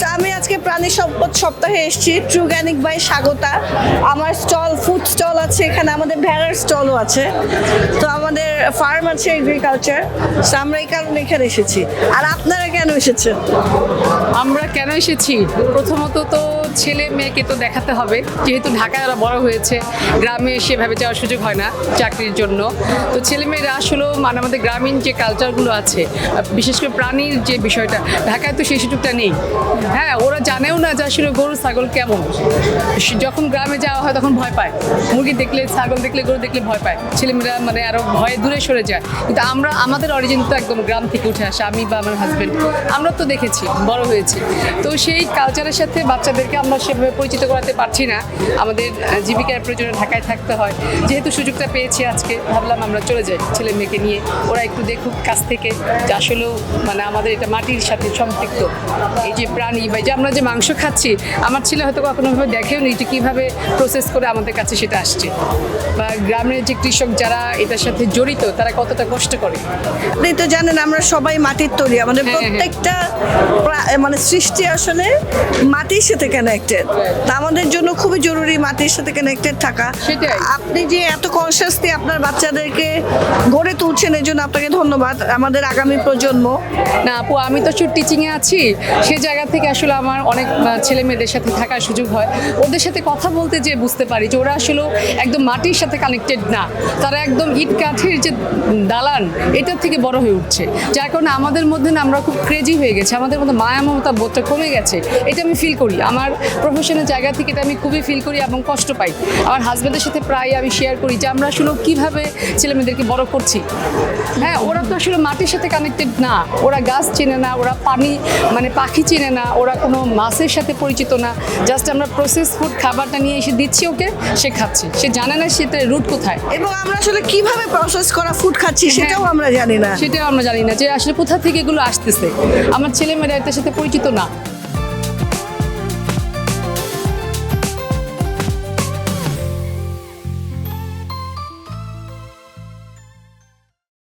আমি আজকে প্রাণী সম্পদ সপ্তাহে এসেছি ট্রুগ্যানিক বাই স্বাগতা। আমার ফুড স্টল আছে, এখানে আমাদের ভেড়ার স্টলও আছে। তো আমাদের ফার্ম আছে এগ্রিকালচার, আমরা এই কারণে এখানে এসেছি। আর আপনারা কেন এসেছেন? আমরা কেন এসেছি, প্রথমত তো ছেলে মেয়েকে তো দেখাতে হবে, যেহেতু ঢাকায় ওরা বড় হয়েছে, গ্রামে সেভাবে যাওয়ার সুযোগ হয় না চাকরির জন্য। তো ছেলে মেয়েরা আসলে মানে আমাদের গ্রামীণ যে কালচারগুলো আছে, বিশেষ করে প্রাণীর যে বিষয়টা, ঢাকায় তো সেই সুযোগটা নেই। হ্যাঁ, ওরা জানেও না যে আসলে গরু ছাগল কেমন। যখন গ্রামে যাওয়া হয় তখন ভয় পায়, মুরগি দেখলে, ছাগল দেখলে, গরু দেখলে ভয় পায়, ছেলেমেয়েরা মানে আরো ভয়ে দূরে সরে যায়। কিন্তু আমাদের অরিজিন তো একদম গ্রাম থেকে উঠে আসে, আমি বা আমার হাজব্যান্ড, আমরা তো দেখেছি, বড় হয়েছি। তো সেই কালচারের সাথে বাচ্চাদেরকে আমরা সেভাবে পরিচিত করাতে পারছি না, আমাদের জীবিকার প্রয়োজনে ঢাকায় থাকতে হয়। যেহেতু সুযোগটা পেয়েছি আজকে, ভাবলাম আমরা চলে যাই ছেলে মেয়েকে নিয়ে, ওরা একটু দেখুক কাছ থেকে যে আসলেও মানে আমাদের এটা মাটির সাথে সম্পৃক্ত। এই যে প্রাণী বা যে আমরা যে মাংস খাচ্ছি, আমার ছেলে হয়তো কখনোভাবে দেখেও নি যে কীভাবে প্রসেস করে আমাদের কাছে সেটা আসছে, বা গ্রামের যে কৃষক যারা এটার সাথে জড়িত তারা কতটা কষ্ট করে। আপনি তো জানেন আমরা সবাই মাটির তৈরি, আমাদের হ্যাঁ, হ্যাঁ। প্রত্যেকটা মানে সৃষ্টি আসলে মাটির সাথে কানেক্টেড। তা আমাদের জন্য খুবই জরুরি মাটির সাথে কানেক্টেড থাকা। সেটাই। আপনি যে এত কনসিয়াসলি আপনার বাচ্চাদেরকে গড়ে তুলছেন, এর জন্য আপনাকে ধন্যবাদ। আমাদের আগামী প্রজন্ম। না আপু, আমি তো শুধু টিচিংয়ে আছি, সেই জায়গা থেকে আসলে আমার অনেক ছেলে মেয়েদের সাথে থাকার সুযোগ হয়, ওদের সাথে কথা বলতে যে বুঝতে পারি যে ওরা আসলে একদম মাটির সাথে কানেক্টেড না, তারা একদম ইট কাঠের যে দালান এটার থেকে বড় হয়ে উঠছে। যার কারণে আমাদের মধ্যে না আমরা খুব ক্রেজি হয়ে গেছি, আমাদের মধ্যে মায়া মমতা বোধটা কমে গেছে। এটা আমি ফিল করি, আমার প্রফেশনের জায়গা থেকে এটা আমি খুবই ফিল করি এবং কষ্ট পাই। আমার হাজব্যান্ডের সাথে প্রায় আমি শেয়ার করি যে আমরা আসলে কীভাবে ছেলে মেয়েদেরকে বড় করছি। হ্যাঁ, ওরা তো আসলে মাটির সাথে কানেক্টেড না, ওরা গাছ চেনে না, ওরা পানি মানে পাখি চেনে না, ওরা কোনো মাছের সাথে পরিচিত না। জাস্ট আমরা প্রসেস ফুড খাবারটা নিয়ে এসে দিচ্ছি ওকে, সে খাচ্ছে, সে জানে না সেটা রুট কোথায়, এবং আমরা আসলে কিভাবে প্রসেস করা ফুড খাচ্ছি সেটাও আমরা জানি না। সেটাও আমরা জানি না যে আসলে কোথা থেকে এগুলো আসতেছে। আমার ছেলে মেয়েরা এটার সাথে পরিচিত না।